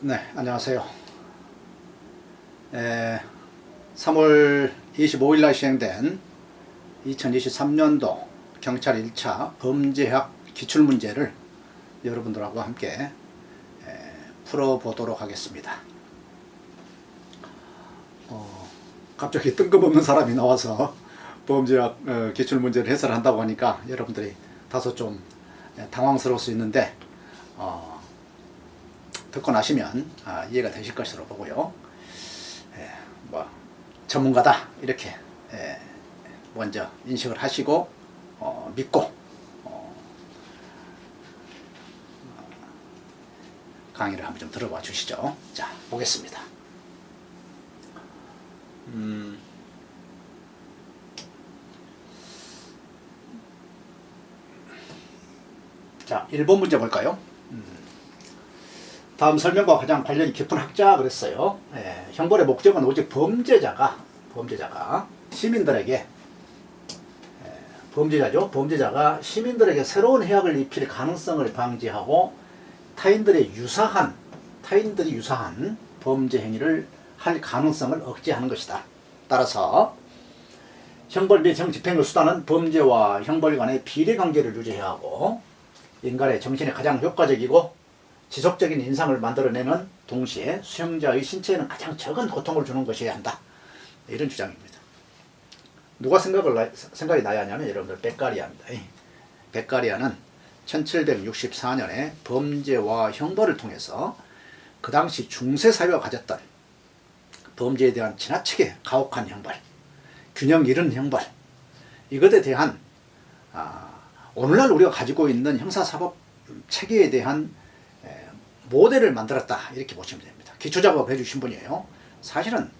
네, 안녕하세요. 3월 25일 날 시행된 2023년도 경찰 1차 범죄학 기출문제를 여러분들하고 함께 풀어보도록 하겠습니다. 갑자기 뜬금없는 사람이 나와서 범죄학 기출문제를 해설한다고 하니까 여러분들이 다소 좀 당황스러울 수 있는데 듣고 나시면 이해가 되실 것으로 보고요. 뭐 전문가다 이렇게 먼저 인식을 하시고 믿고 강의를 한번 좀 들어봐 주시죠. 자, 보겠습니다. 자, 1번 문제 볼까요? 다음 설명과 가장 관련이 깊은 학자 그랬어요. 형벌의 목적은 오직 범죄자가 시민들에게 범죄자가 시민들에게 새로운 해악을 입힐 가능성을 방지하고 타인들이 유사한 범죄 행위를 할 가능성을 억제하는 것이다. 따라서 형벌 및 형집행의 수단은 범죄와 형벌 간의 비례관계를 유지해야 하고 인간의 정신에 가장 효과적이고 지속적인 인상을 만들어내는 동시에 수용자의 신체에는 가장 적은 고통을 주는 것이어야 한다. 이런 주장입니다. 누가 생각이 나야 하냐면 여러분들 베카리아입니다. 베카리아는 1764년에 범죄와 형벌을 통해서 그 당시 중세사회가 가졌던 범죄에 대한 지나치게 가혹한 형벌, 균형 잃은 형벌, 이것에 대한 오늘날 우리가 가지고 있는 형사사법 체계에 대한 모델을 만들었다 이렇게 보시면 됩니다. 기초작업 해주신 분이에요. 사실은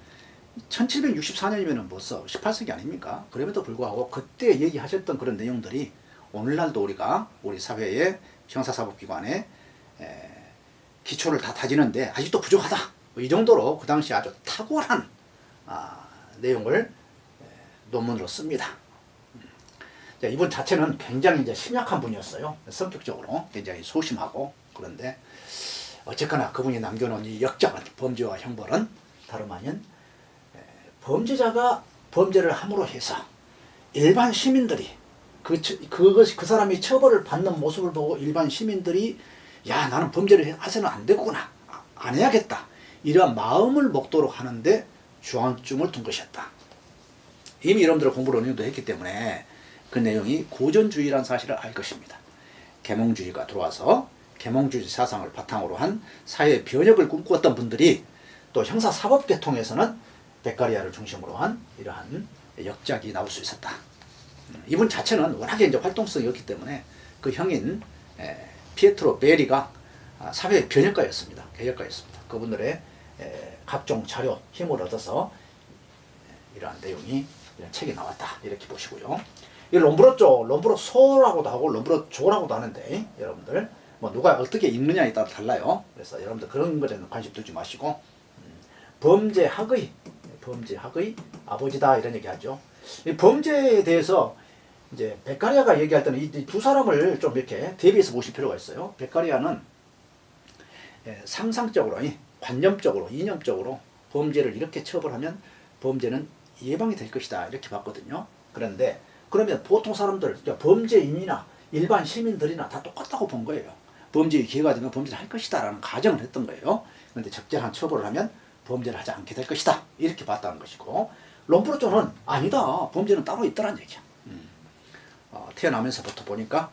1764년이면 벌써 18세기 아닙니까? 그럼에도 불구하고 그때 얘기하셨던 그런 내용들이 오늘날도 우리 사회의 형사사법기관의 기초를 다 다지는데 아직도 부족하다. 이 정도로 그 당시 아주 탁월한 내용을 논문으로 씁니다. 이분 자체는 굉장히 이제 심약한 분이었어요. 성격적으로 굉장히 소심하고. 그런데 어쨌거나 그분이 남겨놓은 이 역작은 범죄와 형벌은 다름 아닌 범죄자가 범죄를 함으로 해서 일반 시민들이 그 사람이 처벌을 받는 모습을 보고 일반 시민들이 야, 나는 범죄를 해서는 안 되구나, 안 해야겠다, 이러한 마음을 먹도록 하는데 주안점을 둔 것이었다. 이미 여러분들 공부를 어느 정도 했기 때문에 그 내용이 고전주의라는 사실을 알 것입니다. 계몽주의가 들어와서 계몽주의 사상을 바탕으로 한 사회 변혁을 꿈꾸었던 분들이 또 형사사법계통에서는 베카리아를 중심으로 한 이러한 역작이 나올 수 있었다. 이분 자체는 워낙에 이제 활동성이 없기 때문에 그 형인 피에트로 베리가 사회 변혁가였습니다. 개혁가였습니다. 그분들의 각종 자료, 힘을 얻어서 이러한 내용이 이런 책이 나왔다. 이렇게 보시고요. 이 롬브로소라고도 하고 롬브로조라고도 하는데 여러분들 뭐 누가 어떻게 읽느냐에 따라 달라요. 그래서 여러분들 그런 것에는 관심 두지 마시고 범죄학의 아버지다 이런 얘기하죠. 이 범죄에 대해서 이제 베카리아가 얘기할 때는 이 두 사람을 좀 이렇게 대비해서 보실 필요가 있어요. 베카리아는 상상적으로, 관념적으로, 이념적으로 범죄를 이렇게 처벌하면 범죄는 예방이 될 것이다 이렇게 봤거든요. 그런데 그러면 보통 사람들, 범죄인이나 일반 시민들이나 다 똑같다고 본 거예요. 범죄의 기회가 되면 범죄를 할 것이다 라는 가정을 했던 거예요. 그런데 적절한 처벌을 하면 범죄를 하지 않게 될 것이다 이렇게 봤다는 것이고, 롬브로조는 아니다, 범죄는 따로 있다는 얘기야. 태어나면서부터 보니까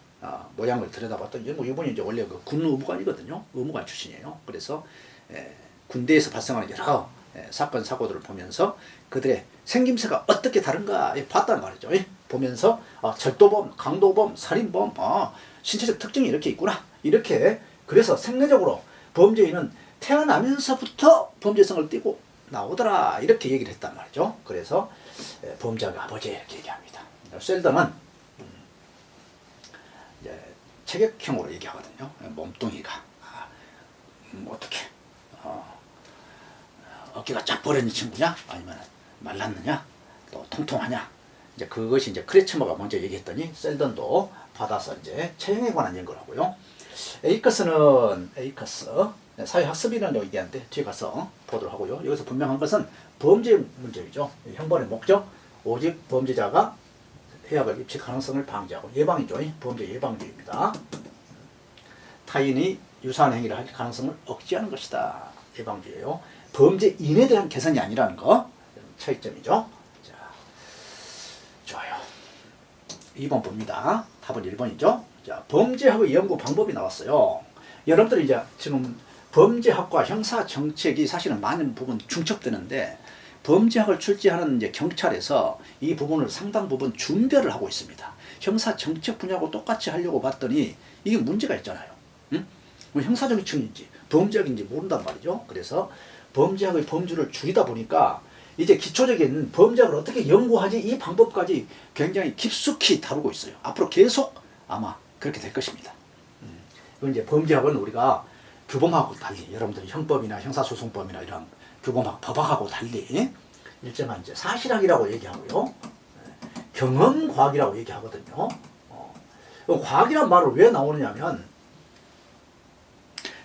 모양을 들여다봤더니 이분이 이제 원래 그 군 의무관이거든요. 의무관 출신이에요. 그래서 군대에서 발생하는 여러 사건 사고들을 보면서 그들의 생김새가 어떻게 다른가 봤단 말이죠. 보면서 절도범, 강도범, 살인범, 신체적 특징이 이렇게 있구나, 이렇게. 그래서 생리적으로 범죄인은 태어나면서부터 범죄성을 띠고 나오더라 이렇게 얘기를 했단 말이죠. 그래서 범죄의 아버지 이렇게 얘기합니다. 셀던은 이제 체격형으로 얘기하거든요. 몸뚱이가 어떻게 어깨가 쫙 벌어진 친구냐, 아니면 말랐느냐, 또 통통하냐. 이제 그것이 이제 크레츠머가 먼저 얘기했더니 셀던도 받아서 이제 체형에 관한 연구를 하고요. 에이커스 사회학습이라는 얘기하는데 뒤에 가서 보도록 하고요. 여기서 분명한 것은 범죄 문제이죠. 형벌의 목적, 오직 범죄자가 해악을 입힐 가능성을 방지하고 예방이죠. 범죄 예방주의입니다. 타인이 유사한 행위를 할 가능성을 억제하는 것이다. 예방주의예요. 범죄인에 대한 개선이 아니라는 거 차이점이죠. 자, 좋아요. 2번 봅니다. 답은 1번이죠. 자, 범죄학의 연구 방법이 나왔어요. 여러분들이 이제 지금 범죄학과 형사정책이 사실은 많은 부분 중첩되는데 범죄학을 출제하는 이제 경찰에서 이 부분을 상당 부분 준별을 하고 있습니다. 형사정책 분야하고 똑같이 하려고 봤더니 이게 문제가 있잖아요. 응? 뭐 형사정책인지 범죄학인지 모른단 말이죠. 그래서 범죄학의 범주를 줄이다 보니까 이제 기초적인 범죄학을 어떻게 연구하지 이 방법까지 굉장히 깊숙이 다루고 있어요. 앞으로 계속 아마 그렇게 될 것입니다. 이건 이제 범죄학은 우리가 규범하고 달리 여러분들이 형법이나 형사소송법이나 이런 규범학, 법학하고 달리 일정한 이제 사실학이라고 얘기하고요. 경험과학이라고 얘기하거든요. 과학이란 말을 왜 나오느냐면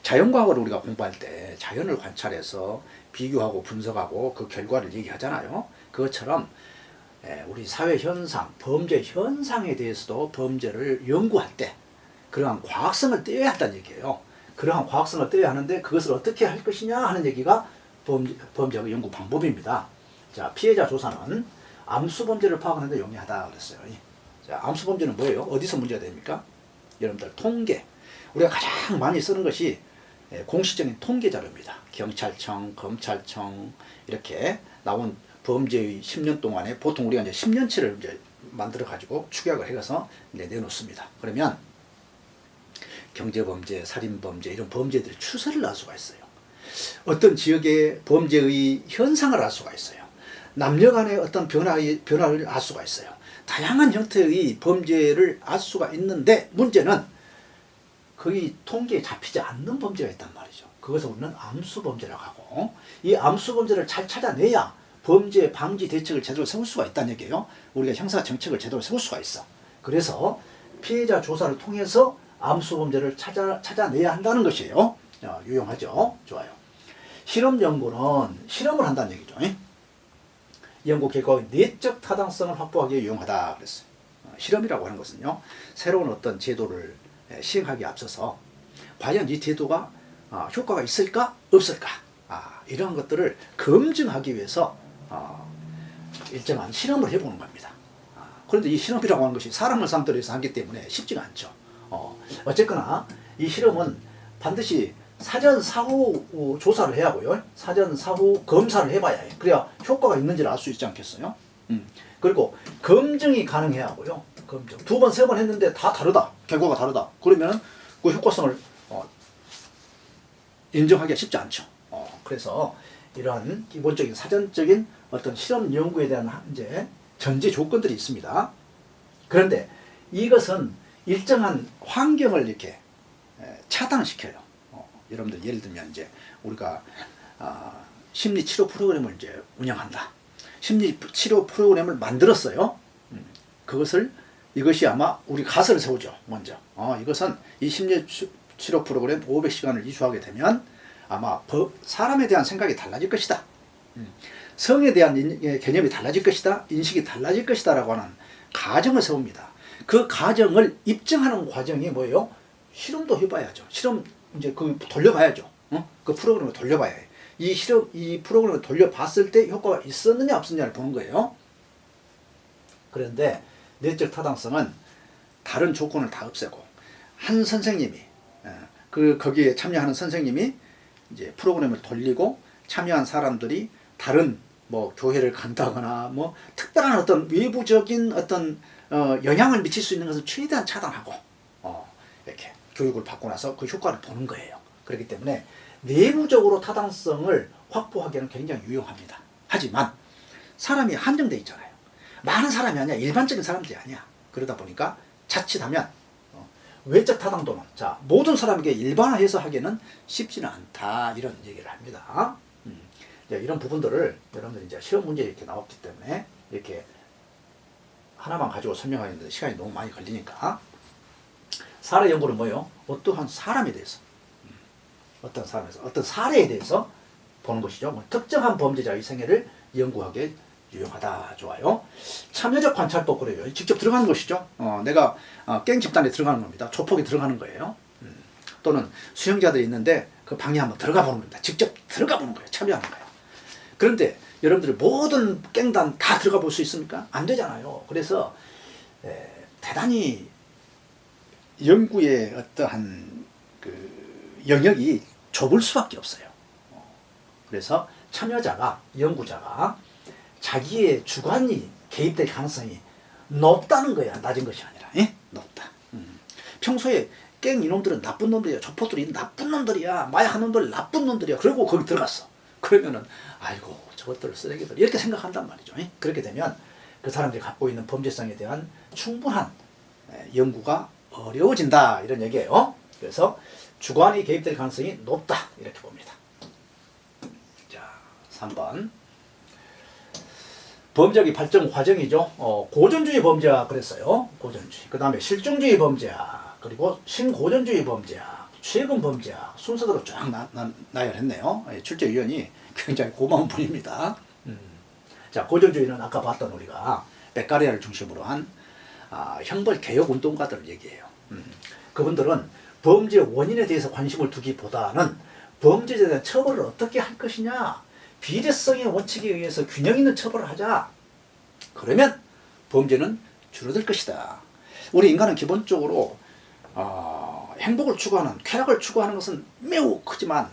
자연과학을 우리가 공부할 때 자연을 관찰해서 비교하고 분석하고 그 결과를 얘기하잖아요. 그것처럼 우리 사회 현상, 범죄 현상에 대해서도 범죄를 연구할 때 그러한 과학성을 떼어야 한다는 얘기예요. 그러한 과학성을 떼어야 하는데 그것을 어떻게 할 것이냐 하는 얘기가 범죄의 연구 방법입니다. 자, 피해자 조사는 암수범죄를 파악하는 데 용이하다 그랬어요. 자, 암수범죄는 뭐예요? 어디서 문제가 됩니까? 여러분들 통계. 우리가 가장 많이 쓰는 것이 공식적인 통계 자료입니다. 경찰청, 검찰청 이렇게 나온 범죄의 10년 동안에 보통 우리가 이제 10년치를 이제 만들어 가지고 축약을 해서 내놓습니다. 그러면 경제범죄, 살인범죄 이런 범죄들의 추세를 알 수가 있어요. 어떤 지역의 범죄의 현상을 알 수가 있어요. 남녀 간의 어떤 변화를 알 수가 있어요. 다양한 형태의 범죄를 알 수가 있는데 문제는 거의 통계에 잡히지 않는 범죄가 있단 말이죠. 그것을 우리는 암수범죄라고 하고 이 암수범죄를 잘 찾아내야 범죄 방지 대책을 제대로 세울 수가 있다는 얘기예요. 우리가 형사정책을 제대로 세울 수가 있어. 그래서 피해자 조사를 통해서 암수범죄를 찾아내야 한다는 것이에요. 유용하죠. 좋아요. 실험 연구는 실험을 한다는 얘기죠. 연구 결과의 내적 타당성을 확보하기에 유용하다 그랬어요. 실험이라고 하는 것은요, 새로운 어떤 제도를 시행하기에 앞서서 과연 이 제도가 효과가 있을까 없을까 이런 것들을 검증하기 위해서 일정한 실험을 해보는 겁니다. 그런데 이 실험이라고 하는 것이 사람을 상대로 해서 하기 때문에 쉽지가 않죠. 어쨌거나 이 실험은 반드시 사전 사후 조사를 해야 하고요. 사전 사후 검사를 해봐야 해요. 그래야 효과가 있는지를 알 수 있지 않겠어요? 그리고 검증이 가능해야 하고요. 검증. 2번, 3번 했는데 다 다르다. 결과가 다르다. 그러면 그 효과성을 인정하기가 쉽지 않죠. 그래서 이러한 기본적인 사전적인 어떤 실험 연구에 대한 이제 전제 조건들이 있습니다. 그런데 이것은 일정한 환경을 이렇게 차단시켜요. 여러분들 예를 들면 이제 우리가 심리 치료 프로그램을 이제 운영한다. 심리 치료 프로그램을 만들었어요. 이것이 아마 우리 가설을 세우죠. 먼저. 이것은 이 심리 치료 프로그램 500시간을 이수하게 되면 아마 사람에 대한 생각이 달라질 것이다. 성에 대한 개념이 달라질 것이다. 인식이 달라질 것이다. 라고 하는 가정을 세웁니다. 그 가정을 입증하는 과정이 뭐예요? 실험도 해봐야죠. 실험 이제 돌려봐야죠. 그 프로그램을 돌려봐야 해요. 이 프로그램을 돌려봤을 때 효과가 있었느냐 없었느냐를 보는 거예요. 그런데 내적 타당성은 다른 조건을 다 없애고 한 선생님이 거기에 참여하는 선생님이 이제 프로그램을 돌리고 참여한 사람들이 다른 뭐 교회를 간다거나 뭐 특별한 어떤 외부적인 어떤 영향을 미칠 수 있는 것을 최대한 차단하고 이렇게 교육을 받고 나서 그 효과를 보는 거예요. 그렇기 때문에 내부적으로 타당성을 확보하기에는 굉장히 유용합니다. 하지만 사람이 한정돼 있잖아요. 많은 사람이 아니야. 일반적인 사람들이 아니야. 그러다 보니까 자칫하면 외적 타당도는 모든 사람에게 일반화해서 하기에는 쉽지는 않다. 이런 얘기를 합니다. 이런 부분들을 여러분들이 이제 시험 문제에 이렇게 나왔기 때문에 이렇게 하나만 가지고 설명하는데 시간이 너무 많이 걸리니까 사례 연구는 뭐예요? 어떠한 사람에 대해서 어떤 사람에서 어떤 사례에 대해서 보는 것이죠. 뭐 특정한 범죄자의 생애를 연구하기에 유용하다. 좋아요. 참여적 관찰도 그래요. 직접 들어가는 것이죠. 내가 갱 집단에 들어가는 겁니다. 조폭이 들어가는 거예요. 또는 수용자들이 있는데 그 방에 한번 들어가 보는 겁니다. 직접 들어가 보는 거예요. 참여하는 거예요. 그런데 여러분들이 모든 갱단 다 들어가 볼 수 있습니까? 안 되잖아요. 그래서 대단히 연구의 어떠한 그 영역이 좁을 수밖에 없어요. 그래서 참여자가, 연구자가 자기의 주관이 개입될 가능성이 높다는 거야. 낮은 것이 아니라. 높다. 평소에 갱 이놈들은 나쁜 놈들이야. 조폭들이 나쁜 놈들이야. 마약한 놈들 나쁜 놈들이야. 그리고 거기 들어갔어. 그러면은 아이고 저것들 쓰레기들 이렇게 생각한단 말이죠. 그렇게 되면 그 사람들이 갖고 있는 범죄성에 대한 충분한 연구가 어려워진다. 이런 얘기예요. 그래서 주관이 개입될 가능성이 높다. 이렇게 봅니다. 자, 3번. 범죄의 발전 과정이죠. 고전주의 범죄야 그랬어요. 고전주의. 그 다음에 실종주의 범죄야. 그리고 신고전주의 범죄야. 최근 범죄야. 순서대로 쫙 나열했네요. 출제위원이 굉장히 고마운 분입니다. 자, 고전주의는 아까 봤던 우리가 베카리아를 중심으로 한 형벌 개혁 운동가들을 얘기해요. 그분들은 범죄 원인에 대해서 관심을 두기보다는 범죄자에 대한 처벌을 어떻게 할 것이냐, 비례성의 원칙에 의해서 균형 있는 처벌을 하자. 그러면 범죄는 줄어들 것이다. 우리 인간은 기본적으로 행복을 추구하는, 쾌락을 추구하는 것은 매우 크지만,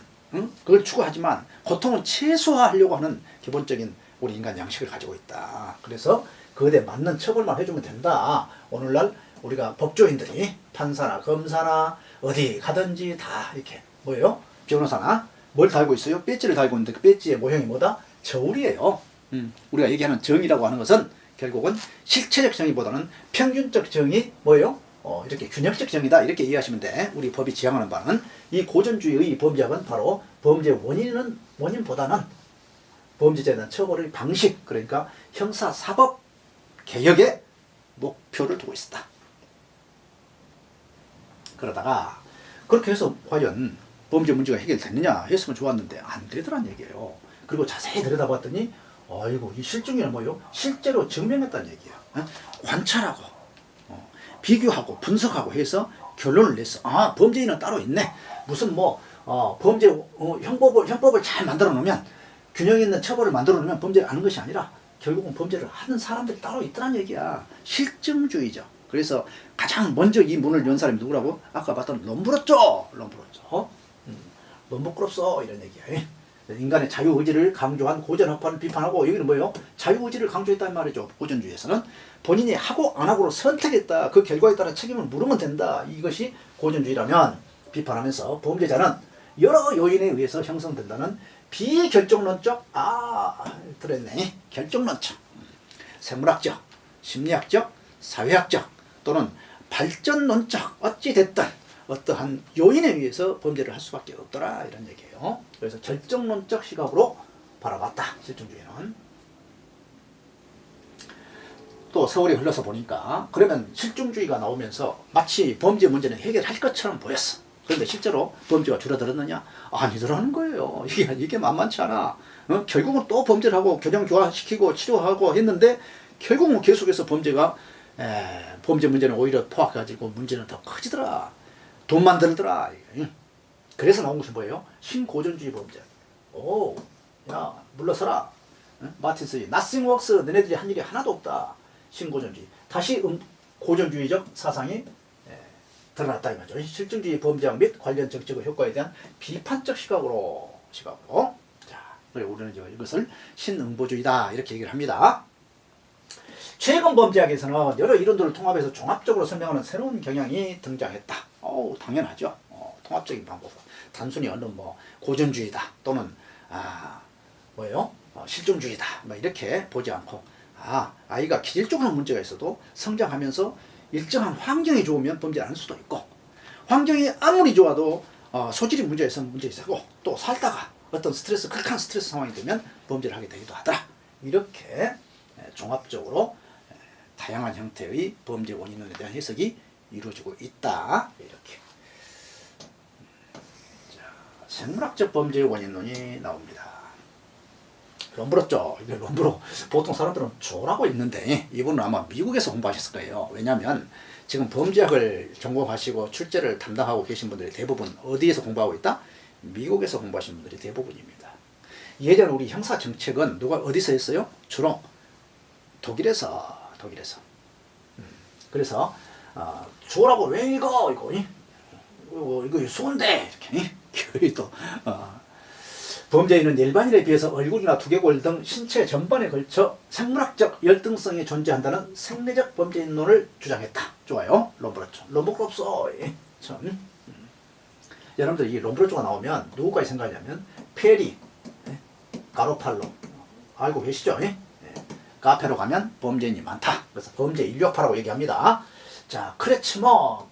그걸 추구하지만 고통은 최소화하려고 하는 기본적인 우리 인간 양식을 가지고 있다. 그래서 그에 맞는 처벌만 해주면 된다. 오늘날 우리가 법조인들이 판사나 검사나 어디 가든지 다 이렇게 뭐예요? 변호사나 뭘 달고 있어요? 배지를 달고 있는데 그 배지의 모형이 뭐다? 저울이에요. 우리가 얘기하는 정의라고 하는 것은 결국은 실체적 정의보다는 평균적 정의 뭐예요? 이렇게 균형적 정의다. 이렇게 이해하시면 돼. 우리 법이 지향하는 바는 이 고전주의의 범죄학은 바로 범죄 원인보다는 범죄자에 대한 처벌의 방식, 그러니까 형사사법 개혁에 목표를 두고 있었다. 그러다가 그렇게 해서 과연 범죄 문제가 해결됐느냐 했으면 좋았는데 안 되더란 얘기예요. 그리고 자세히 들여다봤더니 아이고 이 실종이는 뭐예요? 실제로 증명했다는 얘기야. 관찰하고 비교하고 분석하고 해서 결론을 냈어. 범죄인은 따로 있네. 무슨 범죄 형법을 잘 만들어 놓으면, 균형 있는 처벌을 만들어 놓으면 범죄를 하는 것이 아니라 결국은 범죄를 하는 사람들이 따로 있다는 얘기야. 실증주의죠. 그래서 가장 먼저 이 문을 연 사람이 누구라고? 아까 봤던 럼브로쪼. 너무 부끄럽소 이런 얘기야. 인간의 자유의지를 강조한 고전학파를 비판하고, 여기는 뭐예요? 자유의지를 강조했단 말이죠. 고전주의에서는 본인이 하고 안 하고로 선택했다. 그 결과에 따라 책임을 물으면 된다. 이것이 고전주의라면, 비판하면서 범죄자는 여러 요인에 의해서 형성된다는 비결정론적, 들었네. 결정론적, 생물학적, 심리학적, 사회학적 또는 발전론적 어찌됐든 어떠한 요인에 의해서 범죄를 할 수밖에 없더라. 이런 얘기예요. 그래서 결정론적 시각으로 바라봤다. 실종주의는. 또 세월이 흘러서 보니까 그러면 실종주의가 나오면서 마치 범죄 문제는 해결할 것처럼 보였어. 그런데 실제로 범죄가 줄어들었느냐? 아니더라는 거예요. 이게 만만치 않아. 결국은 또 범죄를 하고 균형 교화시키고 치료하고 했는데 결국은 계속해서 범죄 문제는 오히려 포악해가지고 문제는 더 커지더라. 돈만 들더라. 그래서 나온 것이 뭐예요? 신고전주의 범죄. 야 물러서라. 마틴스의 Nothing works. 너네들이 한 일이 하나도 없다. 신고전주의. 다시 고전주의적 사상이 드러났다 이 말이죠. 실증주의 범죄학 및 관련 정책의 효과에 대한 비판적 시각으로. 자, 그래 우리는 이것을 신응보주의다 이렇게 얘기를 합니다. 최근 범죄학에서는 여러 이론들을 통합해서 종합적으로 설명하는 새로운 경향이 등장했다. 당연하죠. 통합적인 방법. 단순히 어느 고전주의다 또는 실종주의다 이렇게 보지 않고 아이가 기질적으로 문제가 있어도 성장하면서 일정한 환경이 좋으면 범죄를 할 수도 있고, 환경이 아무리 좋아도 소질이 문제가 있으면 문제 있고, 또 살다가 어떤 극한 스트레스 상황이 되면 범죄를 하게 되기도 하더라. 이렇게 종합적으로 다양한 형태의 범죄 원인에 대한 해석이 이루어지고 있다. 이렇게. 자, 생물학적 범죄의 원인론이 나옵니다. 롬브로죠. 이게 롬브로 보통 사람들은 좋아하고 있는데 이분은 아마 미국에서 공부하셨을 거예요. 왜냐하면 지금 범죄학을 전공하시고 출제를 담당하고 계신 분들이 대부분 어디에서 공부하고 있다? 미국에서 공부하신 분들이 대부분입니다. 예전 우리 형사 정책은 누가 어디서 했어요? 주로 독일에서. 그래서 주어라고 왜 이거 수건데 이렇게 또 범죄인은 일반인에 비해서 얼굴이나 두개골 등 신체 전반에 걸쳐 생물학적 열등성이 존재한다는 생리적 범죄인론을 주장했다. 좋아요. 롬브로쪼. 롬브로쪼. 여러분들 이 롬브로쪼가 나오면 누구까지 생각하냐면 페리, 가로팔로 알고 계시죠? 카페로 가면 범죄인이 많다. 그래서 범죄 인류학파라고 얘기합니다. 자, 그렇지 뭐.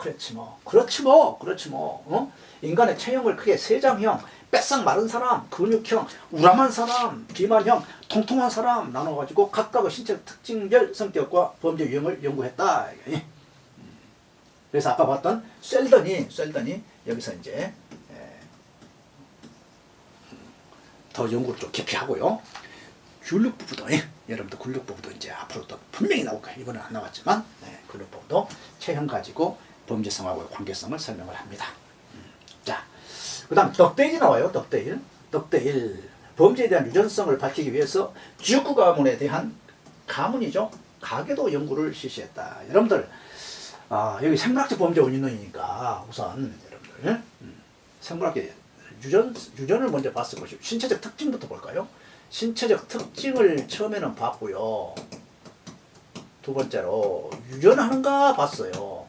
인간의 체형을 크게 세장형, 뺏싹 마른 사람, 근육형, 우람한 사람, 비만형, 통통한 사람 나눠가지고 각각의 신체 특징별 성격과 범죄 유형을 연구했다. 그래서 아까 봤던 셀던이 여기서 이제 더 연구를 좀 깊이 하고요. 굴육부부도 여러분들 굴육부부도 이제 앞으로 또 분명히 나올 거예요. 이번엔 안 나왔지만 굴육부부도 체형 가지고 범죄성하고의 관계성을 설명을 합니다. 자, 그 다음 덕데일이 나와요. 덕데일. 범죄에 대한 유전성을 밝히기 위해서 지역구 가문에 대한 가문이죠. 가계도 연구를 실시했다. 여러분들 여기 생물학적 범죄 원인론이니까 우선 여러분들 생물학적 유전을 먼저 봤을 것이고 신체적 특징부터 볼까요? 신체적 특징을 처음에는 봤고요. 두 번째로 유전하는가 봤어요.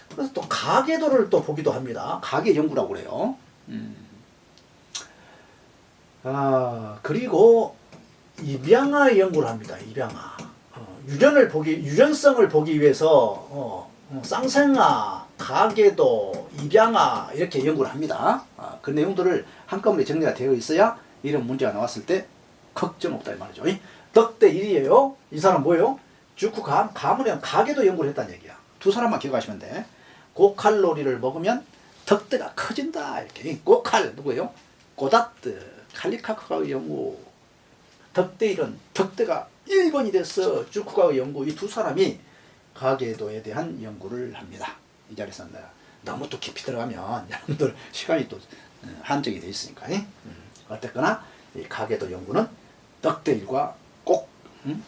그래서 또 가계도를 또 보기도 합니다. 가계 연구라고 그래요. 그리고 입양아 연구를 합니다. 입양아. 유전성을 보기 위해서 쌍생아, 가계도, 입양아 이렇게 연구를 합니다. 그 내용들을 한꺼번에 정리가 되어 있어야 이런 문제가 나왔을 때 걱정 없다 이 말이죠. 덕대 1이에요. 이 사람 뭐예요? 주쿠 가문에 가계도 연구를 했다는 얘기야. 두 사람만 기억하시면 돼. 고칼로리를 먹으면 덕대가 커진다. 이렇게. 고칼 누구예요? 고다트 칼리카크가의 연구. 덕대 1은 덕대가 1번이 됐어. 주쿠가의 연구. 이 두 사람이 가계도에 대한 연구를 합니다. 이 자리에서 너무 또 깊이 들어가면 여러분들 시간이 또 한정이 되어 있으니까. 어쨌거나 이 가계도 연구는 덕대1과 꼭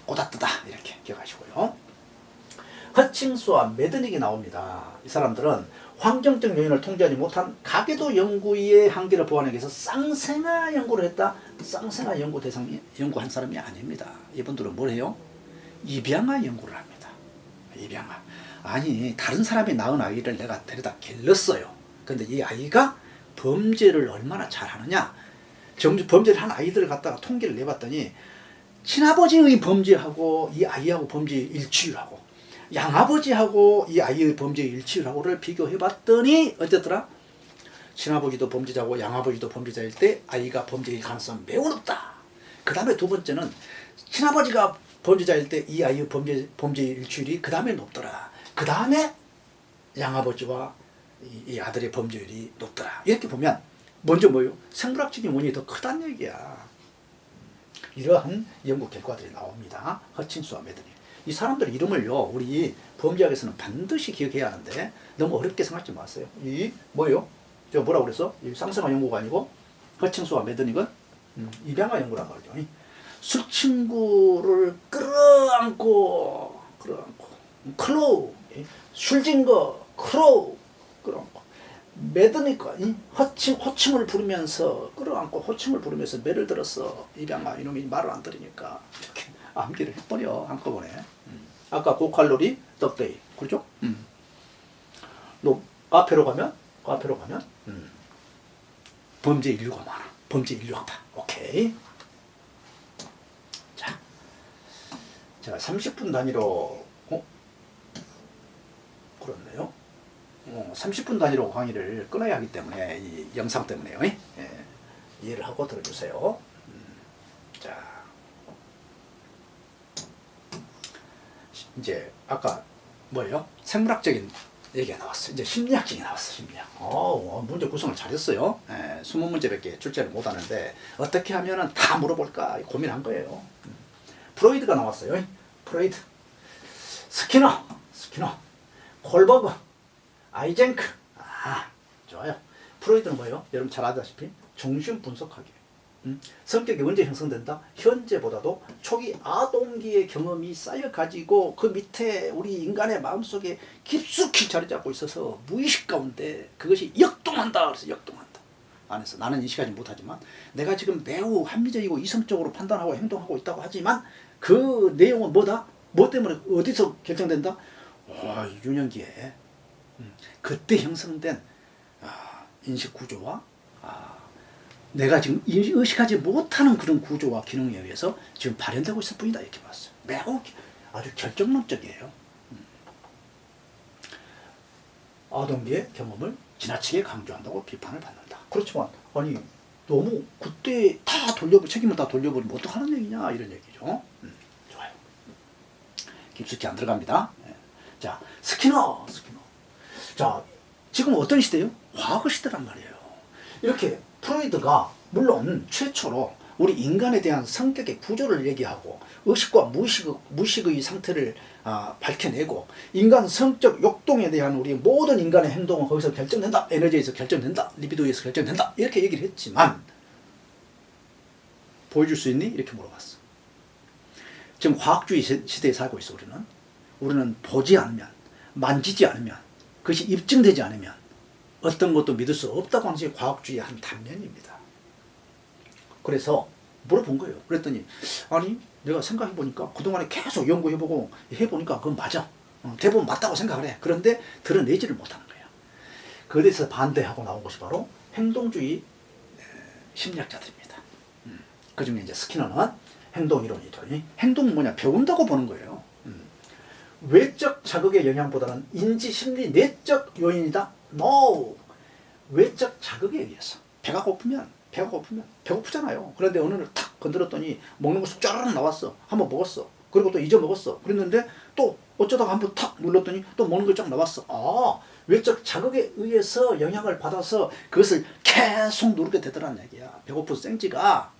고다뜨다 이렇게 기억하시고요. 허칭스와 메드닉이 나옵니다. 이 사람들은 환경적 요인을 통제하지 못한 가계도 연구의 한계를 보완하기 위해서 쌍생아 연구를 했다. 쌍생아 연구한 사람이 아닙니다. 이분들은 뭘 해요? 입양아 연구를 합니다. 입양아. 아니 다른 사람이 낳은 아이를 내가 데려다 길렀어요. 근데 이 아이가 범죄를 얼마나 잘하느냐. 범죄를 한 아이들을 갖다가 통계를 내봤더니 친아버지의 범죄하고 이 아이하고 범죄 일치율하고 양아버지하고 이 아이의 범죄 일치율하고를 비교해봤더니 어땠더라? 친아버지도 범죄자고 양아버지도 범죄자일 때 아이가 범죄일 가능성은 매우 높다. 그 다음에 두 번째는 친아버지가 범죄자일 때 이 아이의 범죄 일치율이 그 다음에 높더라. 그 다음에 양아버지와 이 아들의 범죄율이 높더라. 이렇게 보면 먼저 뭐예요? 생물학적인 원인이 더 크다는 얘기야. 이러한 연구 결과들이 나옵니다. 허칭스와 메드닉. 이 사람들 이름을요, 우리 범죄학에서는 반드시 기억해야 하는데 너무 어렵게 생각하지 마세요. 이 뭐예요? 저 뭐라고 그랬어? 이 쌍생아 연구가 아니고 허칭스와 메드닉은 입양아 연구라고 하죠. 술 친구를 끌어안고 클로우, 술진 거 클로우 끌어안고 매드니까 호칭을 부르면서 끌어안고 호칭을 부르면서 매를 들었어. 입양아 이놈이 말을 안 들으니까 이렇게 암기를 해버려 한꺼번에. 아까 고칼로리 덕데이 그렇죠? 너 카페로 가면 범죄 인류가 많아. 범죄 인류학파. 오케이. 자, 제가 30분 단위로 그렇네요. 30분 단위로 강의를 끊어야 하기 때문에 이 영상 때문에요. 이해를 하고 들어주세요. 자, 이제 아까 뭐예요? 생물학적인 얘기가 나왔어. 이제 심리학적이 나왔어. 심리학. 문제 구성을 잘했어요. 20문제밖에 출제를 못하는데 어떻게 하면은 다 물어볼까 고민한 거예요. 프로이드가 나왔어요. 프로이드, 스키너, 콜버그, 아이젠크. 좋아요. 프로이드는 뭐예요? 여러분 잘 아다시피 중심 분석하기. 성격이 언제 형성된다? 현재보다도 초기 아동기의 경험이 쌓여가지고 그 밑에 우리 인간의 마음속에 깊숙이 자리 잡고 있어서 무의식 가운데 그것이 역동한다. 그래서 역동한다. 안에서 나는 인식하지 못하지만 내가 지금 매우 합리적이고 이성적으로 판단하고 행동하고 있다고 하지만 그 내용은 뭐다? 뭐 때문에 어디서 결정된다? 유년기에 그때 형성된 인식 구조와 내가 지금 의식하지 못하는 그런 구조와 기능에 의해서 지금 발현되고 있을 뿐이다 이렇게 봤어요. 매우 아주 결정론적이에요. 아동기의 경험을 지나치게 강조한다고 비판을 받는다. 그렇지만 아니 너무 그때 다 책임을 다 돌려버리면 어떡하는 얘기냐 이런 얘기죠. 좋아요. 깊숙이 안 들어갑니다. 자, 스키너. 자, 지금 어떤 시대예요? 과거 시대란 말이에요. 이렇게 프로이드가 물론 최초로 우리 인간에 대한 성격의 구조를 얘기하고 의식과 무의식의 상태를 밝혀내고 인간 성적 욕동에 대한 우리 모든 인간의 행동은 거기서 결정된다. 에너지에서 결정된다. 리비도에서 결정된다. 이렇게 얘기를 했지만 보여줄 수 있니? 이렇게 물어봤어. 지금 과학주의 시대에 살고 있어 우리는 보지 않으면 만지지 않으면 그것이 입증되지 않으면 어떤 것도 믿을 수 없다고 하는 것이 과학주의의 한 단면입니다. 그래서 물어본 거예요. 그랬더니 아니 내가 생각해보니까 그동안에 계속 연구해보고 해보니까 그건 맞아. 대부분 맞다고 생각을 해. 그런데 드러내지를 못하는 거예요. 그에 대해서 반대하고 나온 것이 바로 행동주의 심리학자들입니다. 그중에 이제 스키너는 행동이론이죠. 행동은 뭐냐? 배운다고 보는 거예요. 외적 자극의 영향보다는 인지, 심리, 내적 요인이다? No! 외적 자극에 의해서 배가 고프면 배고프잖아요. 그런데 어느 날 탁 건드렸더니 먹는 거 쑥 짜르르 나왔어. 한번 먹었어. 그리고 또 잊어먹었어. 그랬는데 또 어쩌다가 한번 탁 눌렀더니 또 먹는 거 쫙 나왔어. 외적 자극에 의해서 영향을 받아서 그것을 계속 누르게 되더란 얘기야. 배고픈 생쥐가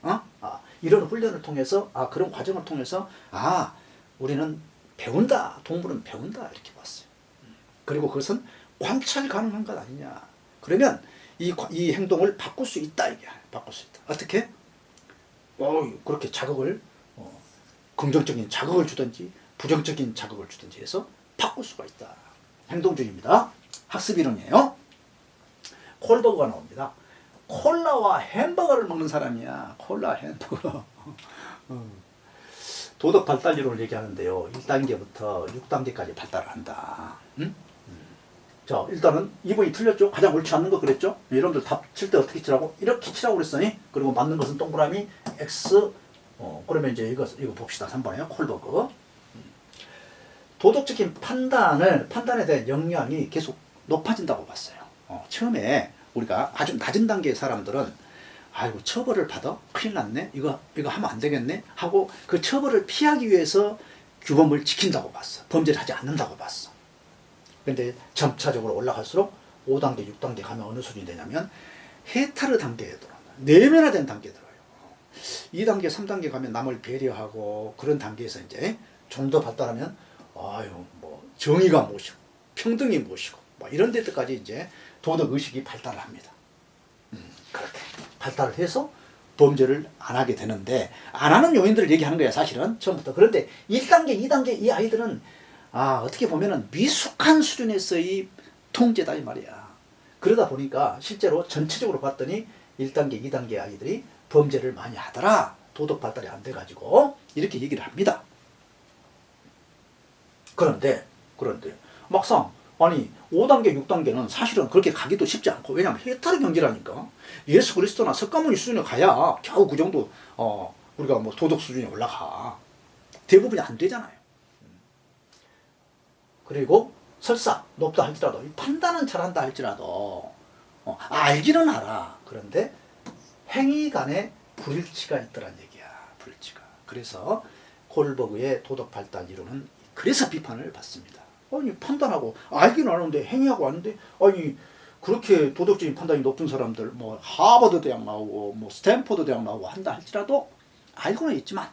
이런 훈련을 통해서 그런 과정을 통해서 우리는 배운다. 동물은 배운다. 이렇게 봤어요. 그리고 그것은 관찰 가능한 것 아니냐. 그러면 이 행동을 바꿀 수 있다. 이게 바꿀 수 있다. 어떻게? 그렇게 자극을 긍정적인 자극을 주든지 부정적인 자극을 주든지 해서 바꿀 수가 있다. 행동주의입니다. 학습이론이에요. 콜버그가 나옵니다. 콜라와 햄버거를 먹는 사람이야. 콜라, 햄버거. 도덕 발달 이론을 얘기하는데요. 1단계부터 6단계까지 발달을 한다. 자, 일단은 이분이 틀렸죠. 가장 옳지 않는 거 그랬죠. 여러분들 답 칠 때 어떻게 치라고? 이렇게 치라고 그랬으니 그리고 맞는 것은 동그라미 X. 그러면 이제 이거 봅시다. 3번이에요. 콜버그. 도덕적인 판단에 대한 역량이 계속 높아진다고 봤어요. 처음에 우리가 아주 낮은 단계의 사람들은 처벌을 받아? 큰일 났네? 이거 하면 안 되겠네? 하고 그 처벌을 피하기 위해서 규범을 지킨다고 봤어. 범죄를 하지 않는다고 봤어. 그런데 점차적으로 올라갈수록 5단계, 6단계 가면 어느 수준이 되냐면 해탈의 단계에 들어요. 내면화된 단계에 들어요. 2단계, 3단계 가면 남을 배려하고 그런 단계에서 이제 좀 더 발달하면 정의가 무엇이고 평등이 무엇이고 이런 데까지 이제 도덕 의식이 발달을 합니다. 그렇게 발달을 해서 범죄를 안 하게 되는데 안 하는 요인들을 얘기하는 거야 사실은 처음부터. 그런데 1단계, 2단계 이 아이들은 어떻게 보면은 미숙한 수준에서의 통제다 이 말이야. 그러다 보니까 실제로 전체적으로 봤더니 1단계, 2단계 아이들이 범죄를 많이 하더라. 도덕 발달이 안 돼가지고 이렇게 얘기를 합니다. 그런데 막상 5단계, 6단계는 사실은 그렇게 가기도 쉽지 않고 왜냐하면 해탈의 경지라니까. 예수 그리스도나 석가모니 수준에 가야 겨우 그 정도 우리가 도덕 수준에 올라가. 대부분이 안 되잖아요. 그리고 설사 높다 할지라도 판단은 잘한다 할지라도 알기는 알아. 그런데 행위 간에 불일치가 있더란 얘기야. 불일치가. 그래서 콜버그의 도덕 발달 이론은 그래서 비판을 받습니다. 아니 판단하고 알기는 아는데 행위하고 아는데 아니 그렇게 도덕적인 판단이 높은 사람들 뭐 하버드 대학 나오고 뭐 스탠포드 대학 나오고 한다 할지라도 알고는 있지만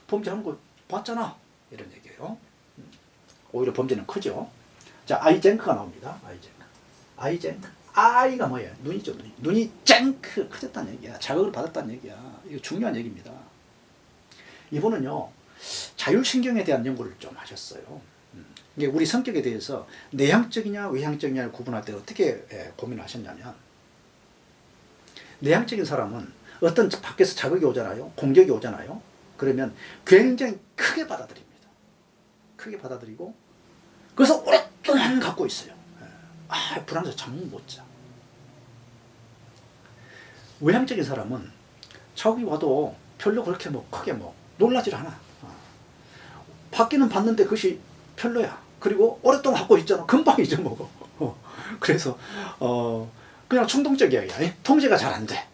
범죄하는 거 봤잖아 이런 얘기예요. 오히려 범죄는 크죠. 자, 아이젠크가 나옵니다. 아이젠크. 아이가 뭐예요? 눈이죠. 눈이 쨍크 커졌다는 얘기야. 자극을 받았다는 얘기야. 이거 중요한 얘기입니다. 이분은요 자율신경에 대한 연구를 좀 하셨어요. 이게 우리 성격에 대해서 내향적이냐 외향적이냐를 구분할 때 어떻게 고민하셨냐면, 내향적인 사람은 어떤 밖에서 자극이 오잖아요. 공격이 오잖아요. 그러면 굉장히 크게 받아들입니다. 크게 받아들이고 그래서 오랫동안 갖고 있어요. 불안해서 잠 못 자. 외향적인 사람은 자극이 와도 별로 그렇게 뭐 크게 뭐 놀라질 않아. 받기는 받는데 그것이 별로야. 그리고 오랫동안 갖고 있잖아. 금방 잊어먹어. 그래서 그냥 충동적이야. 통제가 잘 안 돼.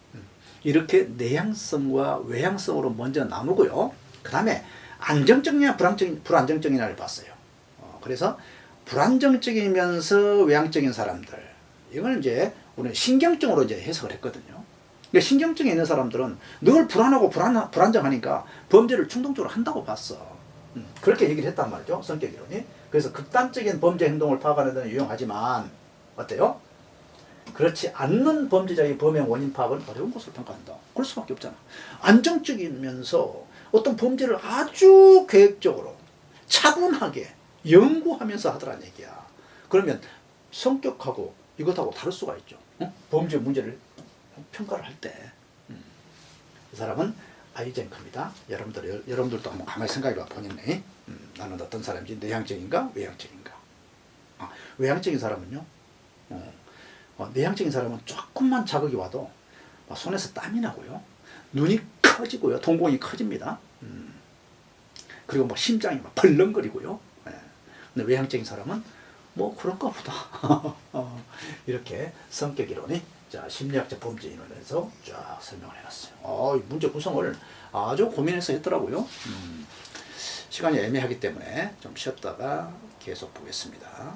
이렇게 내향성과 외향성으로 먼저 나누고요. 그 다음에 안정적이냐 불안정적이냐를 봤어요. 그래서 불안정적이면서 외향적인 사람들, 이걸 이제 우리는 신경증으로 이제 해석을 했거든요. 그러니까 신경증이 있는 사람들은 늘 불안하고 불안정하니까 범죄를 충동적으로 한다고 봤어. 그렇게 얘기를 했단 말이죠. 성격 이론이. 그래서 극단적인 범죄 행동을 파악하는 데는 유용하지만 어때요? 그렇지 않는 범죄자의 범행 원인 파악은 어려운 것으로 평가한다. 그럴 수밖에 없잖아. 안정적이면서 어떤 범죄를 아주 계획적으로 차분하게 연구하면서 하더란 얘기야. 그러면 성격하고 이것하고 다를 수가 있죠. 범죄 문제를 평가를 할 때. 이 사람은 아이젠크입니다. 여러분들도 한번 가만히 생각해봐. 본인이 나는 어떤 사람인지, 내향적인가 외향적인가. 외향적인 사람은요, 내향적인 사람은 조금만 자극이 와도 손에서 땀이 나고요, 눈이 커지고요, 동공이 커집니다. 그리고 뭐 심장이 막 벌렁거리고요. 근데 외향적인 사람은 뭐 그런가 보다. 이렇게 성격 이론이 심리학적 범죄 이론에서 쫙 설명을 해놨어요. 문제 구성을 아주 고민해서 했더라고요. 시간이 애매하기 때문에 좀 쉬었다가 계속 보겠습니다.